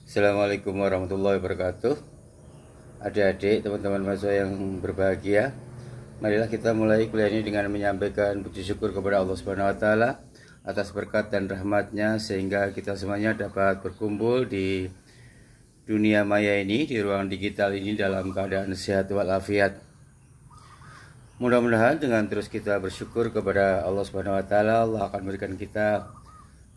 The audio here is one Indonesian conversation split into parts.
Assalamualaikum warahmatullahi wabarakatuh. Adik-adik, teman-teman mahasiswa yang berbahagia, marilah kita mulai kuliah ini dengan menyampaikan puji syukur kepada Allah Subhanahu wa taala atas berkat dan rahmatnya sehingga kita semuanya dapat berkumpul di dunia maya ini, di ruang digital ini dalam keadaan sehat walafiat. Mudah-mudahan dengan terus kita bersyukur kepada Allah Subhanahu wa taala, Allah akan memberikan kita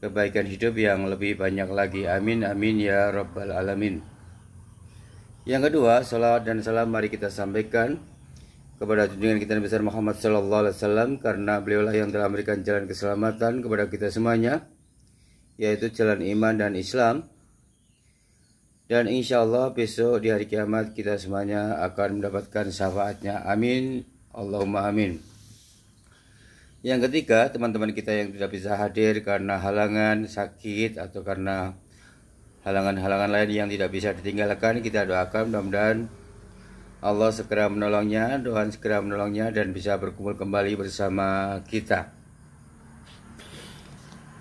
kebaikan hidup yang lebih banyak lagi. Amin amin ya rabbal alamin. Yang kedua, salawat dan salam mari kita sampaikan kepada junjungan kita Nabi besar Muhammad sallallahu alaihi wasallam, karena beliaulah yang telah memberikan jalan keselamatan kepada kita semuanya, yaitu jalan iman dan Islam. Dan insya Allah besok di hari kiamat kita semuanya akan mendapatkan syafaatnya. Amin Allahumma amin. Yang ketiga, teman-teman kita yang tidak bisa hadir karena halangan, sakit, atau karena halangan-halangan lain yang tidak bisa ditinggalkan, kita doakan mudah-mudahan Allah segera menolongnya, Tuhan segera menolongnya dan bisa berkumpul kembali bersama kita.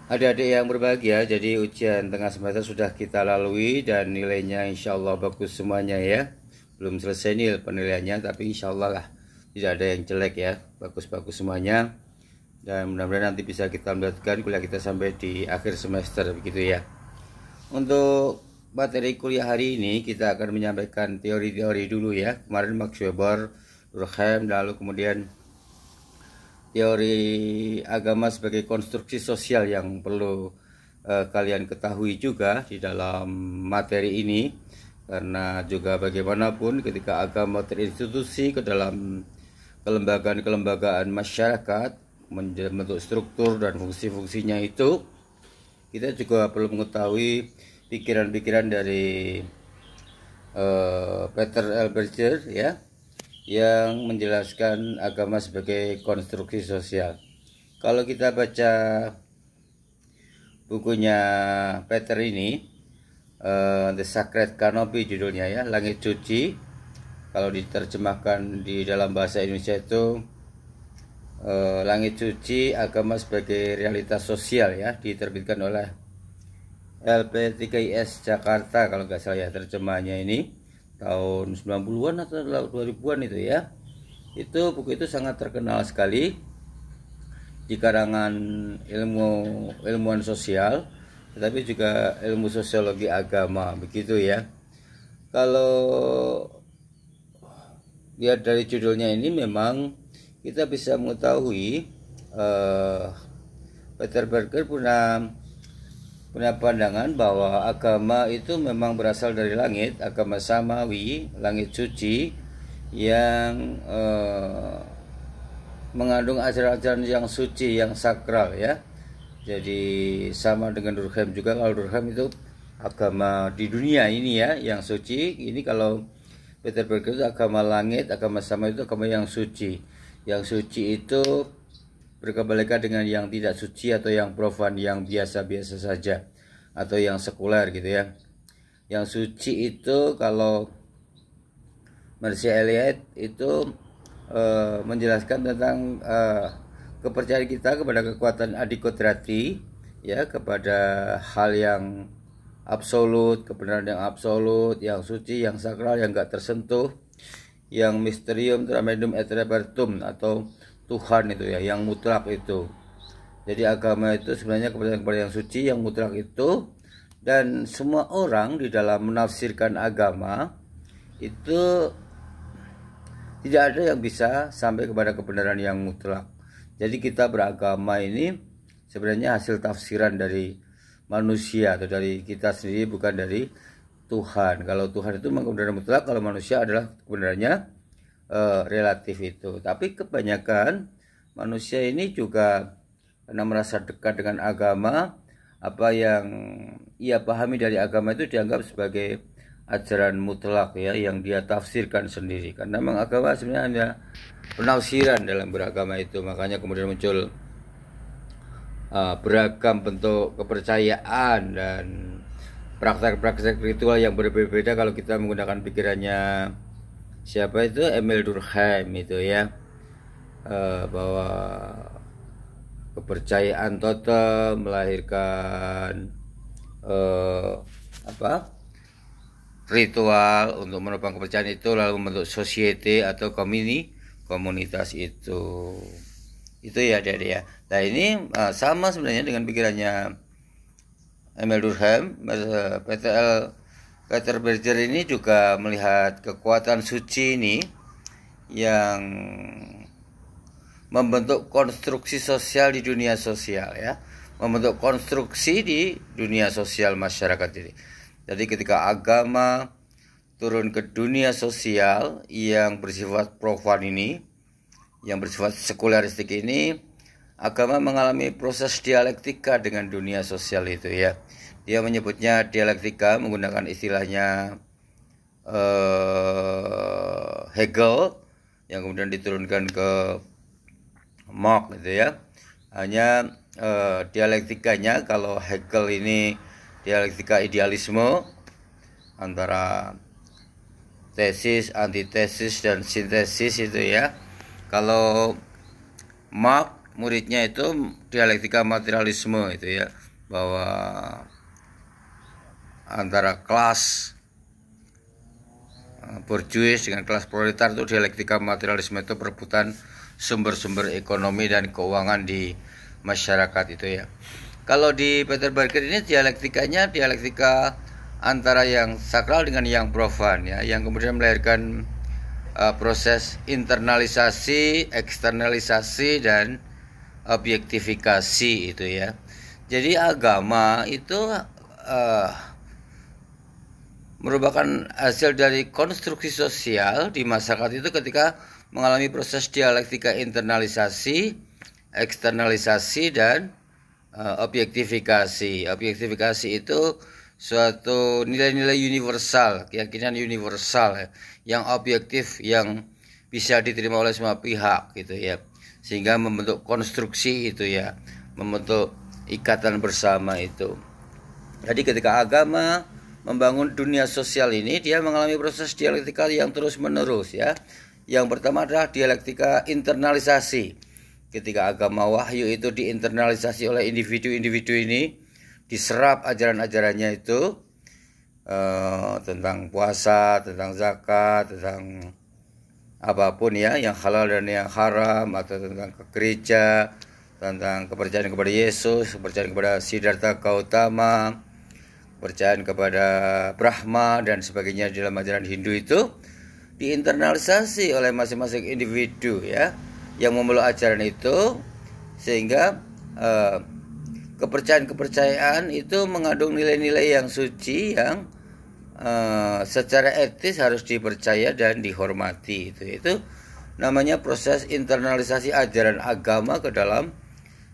Adik-adik yang berbahagia, jadi ujian tengah semester sudah kita lalui dan nilainya insya Allah bagus semuanya ya. Belum selesai nih penilaiannya, tapi insya Allah lah tidak ada yang jelek ya, bagus-bagus semuanya. Dan mudah-mudahan nanti bisa kita melanjutkan kuliah kita sampai di akhir semester begitu ya. Untuk materi kuliah hari ini kita akan menyampaikan teori-teori dulu ya. Kemarin Max Weber, Durkheim, lalu kemudian teori agama sebagai konstruksi sosial yang perlu kalian ketahui juga di dalam materi ini. Karena juga bagaimanapun ketika agama terinstitusi ke dalam kelembagaan masyarakat, membentuk struktur dan fungsi-fungsinya itu, kita juga perlu mengetahui pikiran-pikiran dari Peter L. Berger ya, yang menjelaskan agama sebagai konstruksi sosial. Kalau kita baca bukunya Peter ini, The Sacred Canopy judulnya ya, Langit Suci. Kalau diterjemahkan di dalam bahasa Indonesia itu Langit Suci Agama sebagai Realitas Sosial ya, diterbitkan oleh LP3IS Jakarta kalau nggak salah ya terjemahnya ini, tahun 90-an atau 2000-an itu ya. Itu buku itu sangat terkenal sekali di karangan ilmuwan sosial, tetapi juga ilmu sosiologi agama begitu ya. Kalau lihat dari judulnya ini memang kita bisa mengetahui Peter Berger punya pandangan bahwa agama itu memang berasal dari langit, agama samawi, langit suci yang mengandung ajaran-ajaran yang suci, yang sakral ya. Jadi sama dengan Durkheim juga. Kalau Durkheim itu agama di dunia ini ya, yang suci. Ini kalau Peter Berger itu agama langit, agama sama itu agama yang suci. Yang suci itu berkebalikan dengan yang tidak suci atau yang profan, yang biasa-biasa saja atau yang sekuler gitu ya. Yang suci itu kalau Marcia Eliot itu menjelaskan tentang kepercayaan kita kepada kekuatan adikodrati ya, kepada hal yang absolut, kebenaran yang absolut, yang suci, yang sakral, yang enggak tersentuh, yang mysterium tremendum et repertum atau Tuhan itu ya, yang mutlak itu. Jadi agama itu sebenarnya kepada yang suci, yang mutlak itu, dan semua orang di dalam menafsirkan agama itu tidak ada yang bisa sampai kepada kebenaran yang mutlak. Jadi kita beragama ini sebenarnya hasil tafsiran dari manusia atau dari kita sendiri, bukan dari Tuhan. Kalau Tuhan itu memang kebenaran mutlak, kalau manusia adalah kebenarannya relatif itu. Tapi kebanyakan manusia ini juga karena merasa dekat dengan agama, apa yang ia pahami dari agama itu dianggap sebagai ajaran mutlak ya, yang dia tafsirkan sendiri. Karena memang agama sebenarnya hanya penafsiran dalam beragama itu. Makanya kemudian muncul beragam bentuk kepercayaan dan praktek-praktek ritual yang berbeda-beda kalau kita menggunakan pikirannya siapa itu, Emil Durkheim itu ya, bahwa kepercayaan totem melahirkan ritual untuk menopang kepercayaan itu, lalu membentuk society atau komunitas itu ya jadi ya. Nah ini sama sebenarnya dengan pikirannya Emil Durkheim. Peter Berger ini juga melihat kekuatan suci ini yang membentuk konstruksi sosial di dunia sosial ya, membentuk konstruksi di dunia sosial masyarakat ini. Jadi ketika agama turun ke dunia sosial yang bersifat profan ini, yang bersifat sekuleristik ini, agama mengalami proses dialektika dengan dunia sosial itu ya. Dia menyebutnya dialektika menggunakan istilahnya Hegel yang kemudian diturunkan ke Marx gitu ya. Hanya dialektikanya, kalau Hegel ini dialektika idealisme antara tesis, antitesis dan sintesis itu ya. Kalau Marx muridnya itu dialektika materialisme itu ya, bahwa antara kelas borjuis dengan kelas proletar itu dialektika materialisme, itu perebutan sumber-sumber ekonomi dan keuangan di masyarakat itu ya. Kalau di Peter Berger ini dialektikanya dialektika antara yang sakral dengan yang profan ya, yang kemudian melahirkan proses internalisasi, eksternalisasi dan objektifikasi itu ya. Jadi agama itu merupakan hasil dari konstruksi sosial di masyarakat itu ketika mengalami proses dialektika internalisasi, eksternalisasi dan objektifikasi. Objektifikasi itu suatu nilai-nilai universal, keyakinan universal ya, yang objektif, yang bisa diterima oleh semua pihak gitu ya, sehingga membentuk konstruksi itu ya, membentuk ikatan bersama itu. Jadi ketika agama membangun dunia sosial ini, dia mengalami proses dialektika yang terus menerus ya. Yang pertama adalah dialektika internalisasi. Ketika agama wahyu itu diinternalisasi oleh individu-individu ini, diserap ajaran-ajarannya itu tentang puasa, tentang zakat, tentang apapun ya, yang halal dan yang haram, atau tentang ke gereja, tentang kepercayaan kepada Yesus, kepercayaan kepada Siddhartha Gautama, kepercayaan kepada Brahma dan sebagainya dalam ajaran Hindu itu diinternalisasi oleh masing-masing individu ya, yang memeluk ajaran itu, sehingga kepercayaan-kepercayaan itu mengandung nilai-nilai yang suci yang secara etis harus dipercaya dan dihormati. Itu namanya proses internalisasi ajaran agama ke dalam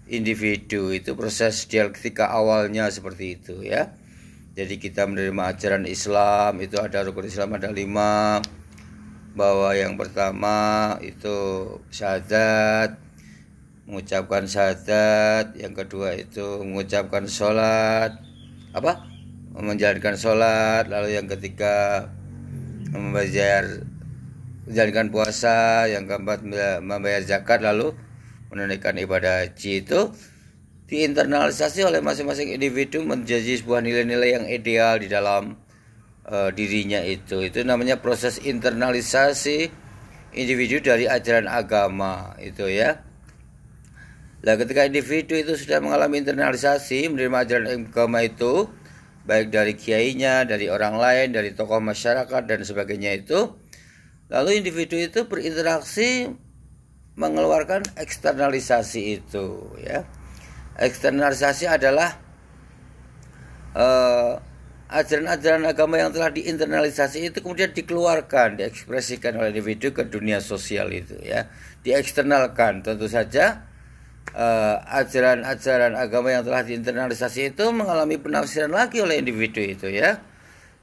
individu. Itu proses dialektika awalnya seperti itu ya. Jadi kita menerima ajaran Islam, itu ada rukun Islam ada 5, bahwa yang pertama itu syahadat, mengucapkan syahadat, yang kedua itu mengucapkan sholat, menjalankan sholat, lalu yang ketiga menjalankan puasa, yang keempat membayar zakat, lalu menunaikan ibadah haji. Itu diinternalisasi oleh masing-masing individu menjadi sebuah nilai-nilai yang ideal di dalam dirinya itu. Itu namanya proses internalisasi individu dari ajaran agama itu ya. Nah, ketika individu itu sudah mengalami internalisasi, menerima ajaran agama itu, baik dari kiainya, dari orang lain, dari tokoh masyarakat dan sebagainya itu, lalu individu itu berinteraksi mengeluarkan eksternalisasi itu ya. Eksternalisasi adalah ajaran-ajaran agama yang telah diinternalisasi itu kemudian dikeluarkan, diekspresikan oleh individu ke dunia sosial itu ya, dieksternalkan. Tentu saja ajaran-ajaran agama yang telah diinternalisasi itu mengalami penafsiran lagi oleh individu itu ya,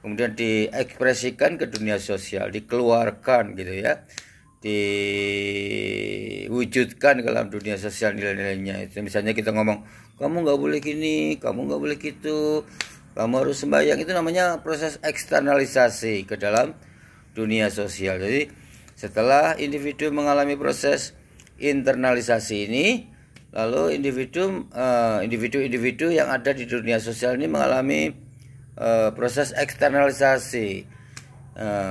kemudian diekspresikan ke dunia sosial, dikeluarkan gitu ya, diwujudkan ke dalam dunia sosial nilai-nilainya itu. Misalnya kita ngomong, kamu nggak boleh gini, kamu nggak boleh gitu, kamu harus sembahyang, itu namanya proses eksternalisasi ke dalam dunia sosial. Jadi setelah individu mengalami proses internalisasi ini, lalu individu yang ada di dunia sosial ini mengalami proses eksternalisasi.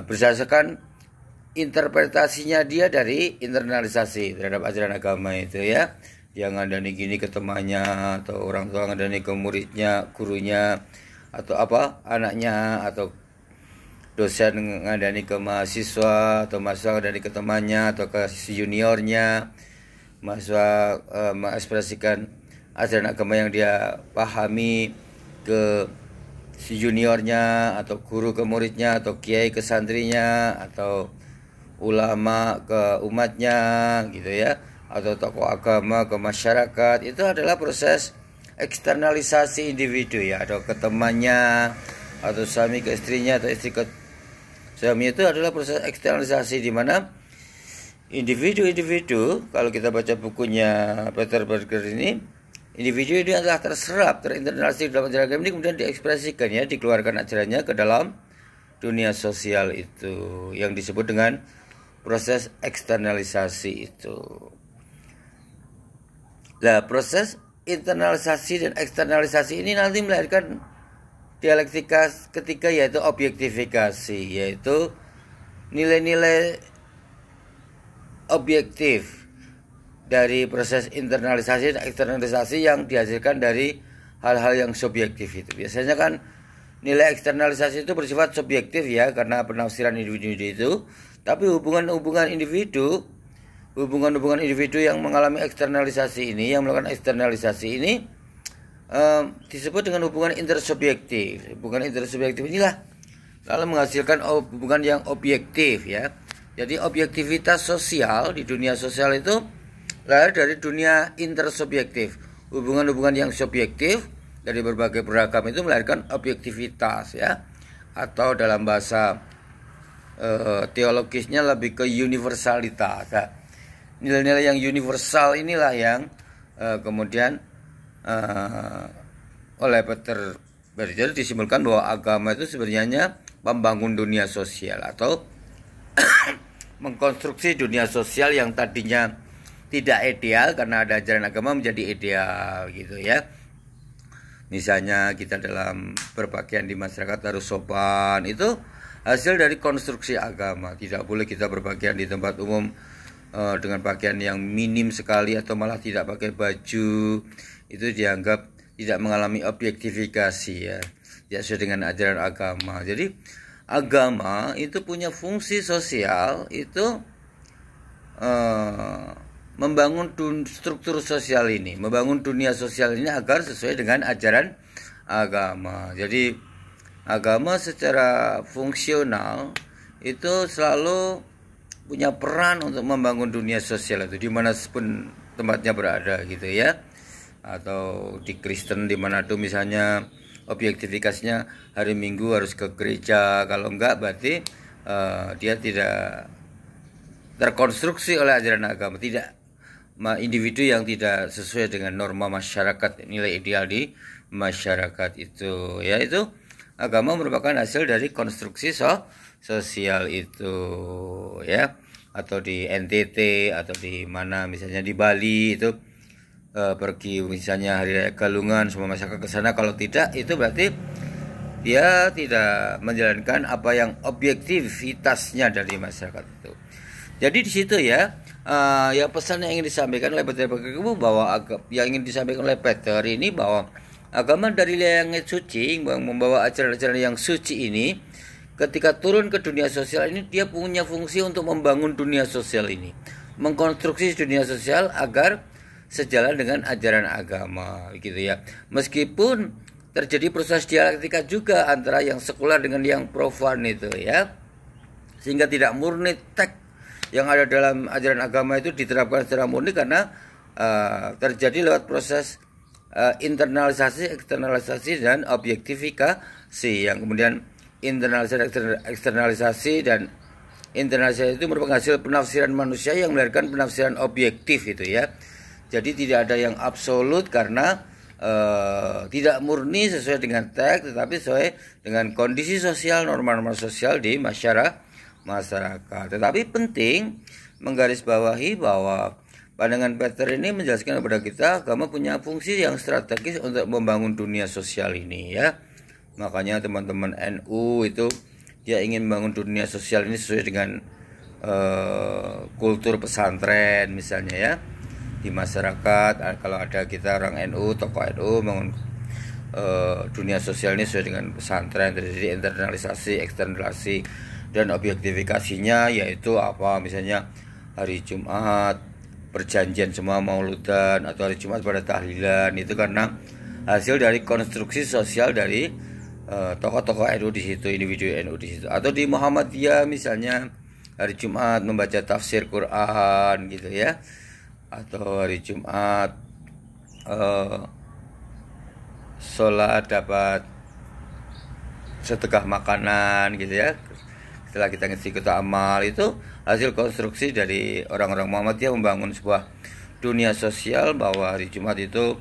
berdasarkan interpretasinya dia dari internalisasi terhadap ajaran agama itu ya. Dia ngandani gini ke temannya, atau orang tua ngandani ke muridnya, gurunya, atau apa anaknya, atau dosen ngandani ke mahasiswa, atau mahasiswa ngandani ke temannya atau ke juniornya. Mahasiswa mengekspresikan ajaran agama yang dia pahami ke si juniornya, atau guru ke muridnya, atau kiai ke santrinya, atau ulama ke umatnya gitu ya, atau tokoh agama ke masyarakat. Itu adalah proses eksternalisasi individu ya, atau ke temannya, atau suami ke istrinya, atau istri ke suami. Itu adalah proses eksternalisasi di mana individu-individu, kalau kita baca bukunya Peter Berger ini, individu ini adalah terserap, terinternalisasi dalam ajaran agama ini, kemudian diekspresikan ya, dikeluarkan ajarannya ke dalam dunia sosial itu, yang disebut dengan proses eksternalisasi itu. Nah, proses internalisasi dan eksternalisasi ini nanti melahirkan dialektika ketiga, yaitu objektifikasi, yaitu nilai-nilai objektif dari proses internalisasi dan eksternalisasi yang dihasilkan dari hal-hal yang subjektif itu. Biasanya kan nilai eksternalisasi itu bersifat subjektif ya, karena penafsiran individu itu. Tapi hubungan-hubungan individu yang mengalami eksternalisasi ini, yang melakukan eksternalisasi ini, disebut dengan hubungan intersubjektif. Hubungan intersubjektif inilah lalu menghasilkan hubungan yang objektif ya. Jadi objektivitas sosial di dunia sosial itu lahir dari dunia intersubjektif. Hubungan-hubungan yang subjektif dari berbagai beragam itu melahirkan objektivitas ya, atau dalam bahasa teologisnya lebih ke universalitas. Nah, nilai-nilai yang universal inilah yang kemudian oleh Peter Berger disimpulkan bahwa agama itu sebenarnya membangun dunia sosial atau mengkonstruksi dunia sosial yang tadinya tidak ideal karena ada ajaran agama menjadi ideal gitu ya. Misalnya kita dalam berpakaian di masyarakat harus sopan, itu hasil dari konstruksi agama. Tidak boleh kita berpakaian di tempat umum dengan pakaian yang minim sekali atau malah tidak pakai baju. Itu dianggap tidak mengalami objektifikasi ya, tidak sesuai dengan ajaran agama. Jadi agama itu punya fungsi sosial, itu membangun struktur sosial ini, membangun dunia sosial ini agar sesuai dengan ajaran agama. Jadi agama secara fungsional itu selalu punya peran untuk membangun dunia sosial itu dimanapun tempatnya berada gitu ya. Atau di Kristen di Manado misalnya, objektifikasinya hari Minggu harus ke gereja, kalau enggak berarti dia tidak terkonstruksi oleh ajaran agama, tidak individu yang tidak sesuai dengan norma masyarakat, nilai ideal di masyarakat itu ya. Itu agama merupakan hasil dari konstruksi sosial itu ya. Atau di NTT atau di mana misalnya di Bali itu pergi misalnya hari raya Galungan, semua masyarakat ke sana, kalau tidak itu berarti dia tidak menjalankan apa yang objektivitasnya dari masyarakat itu. Jadi di situ ya, ya pesan yang ingin disampaikan oleh Peter Berger bahwa yang ingin disampaikan oleh Peter ini bahwa agama dari langit suci yang membawa ajaran-ajaran yang suci ini, ketika turun ke dunia sosial ini dia punya fungsi untuk membangun dunia sosial ini, mengkonstruksi dunia sosial agar sejalan dengan ajaran agama gitu ya. Meskipun terjadi proses dialektika juga antara yang sekuler dengan yang profan itu ya, sehingga tidak murni teks yang ada dalam ajaran agama itu diterapkan secara murni, karena terjadi lewat proses internalisasi, eksternalisasi, dan objektifikasi, yang kemudian internalisasi, eksternalisasi, dan internalisasi itu merupakan hasil penafsiran manusia yang melahirkan penafsiran objektif itu ya. Jadi tidak ada yang absolut karena tidak murni sesuai dengan teks, tetapi sesuai dengan kondisi sosial, norma-norma sosial di masyarakat. Tetapi penting menggarisbawahi bahwa pandangan Peter ini menjelaskan kepada kita agama punya fungsi yang strategis untuk membangun dunia sosial ini ya. Makanya teman-teman NU itu dia ingin membangun dunia sosial ini sesuai dengan kultur pesantren misalnya ya, di masyarakat. Kalau ada kita orang NU, tokoh NU bangun dunia sosial ini sesuai dengan pesantren, terjadi internalisasi, eksternalisasi, dan objektifikasinya yaitu apa, misalnya hari Jumat perjanjian semua mauludan, atau hari Jumat pada tahlilan. Itu karena hasil dari konstruksi sosial dari tokoh-tokoh NU di situ, individu NU di situ. Atau di Muhammadiyah misalnya hari Jumat membaca tafsir Quran gitu ya, atau hari Jumat sholat dapat sedekah makanan gitu ya, setelah kita ngisi kota amal. Itu hasil konstruksi dari orang-orang Muhammadiyah membangun sebuah dunia sosial bahwa hari Jumat itu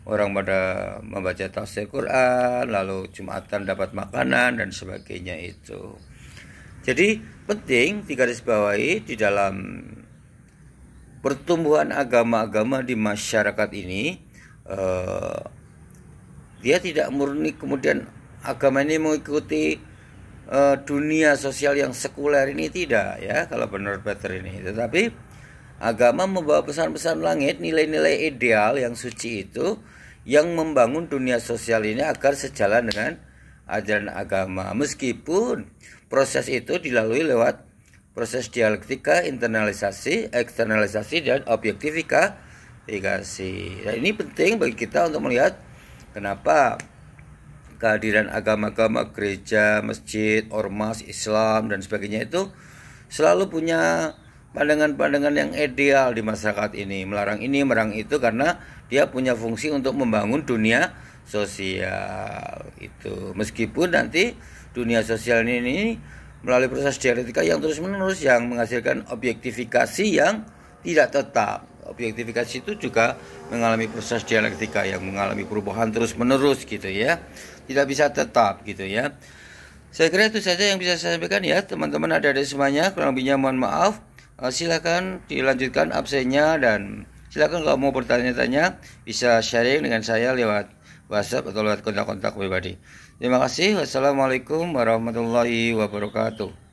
orang pada membaca tafsir Quran, lalu Jumatan dapat makanan dan sebagainya itu. Jadi penting digarisbawahi di dalam pertumbuhan agama-agama di masyarakat ini, dia tidak murni kemudian agama ini mengikuti dunia sosial yang sekuler ini, tidak ya kalau benar Peter ini. Tetapi agama membawa pesan-pesan langit, nilai-nilai ideal yang suci itu, yang membangun dunia sosial ini agar sejalan dengan ajaran agama. Meskipun proses itu dilalui lewat proses dialektika, internalisasi, eksternalisasi, dan objektifikasi. Nah, ini penting bagi kita untuk melihat kenapa kehadiran agama-agama, gereja, masjid, ormas, Islam, dan sebagainya itu selalu punya pandangan-pandangan yang ideal di masyarakat ini. Melarang ini, melarang itu, karena dia punya fungsi untuk membangun dunia sosial itu. Meskipun nanti dunia sosial ini melalui proses dialektika yang terus-menerus yang menghasilkan objektifikasi yang tidak tetap. Objektifikasi itu juga mengalami proses dialektika yang mengalami perubahan terus-menerus gitu ya. Tidak bisa tetap gitu ya. Saya kira itu saja yang bisa saya sampaikan ya, teman-teman adik-adik semuanya. Kurang lebihnya mohon maaf. Silakan dilanjutkan absennya, dan silakan kalau mau bertanya-tanya bisa sharing dengan saya lewat WhatsApp atau lewat kontak-kontak pribadi. Terima kasih. Wassalamualaikum warahmatullahi wabarakatuh.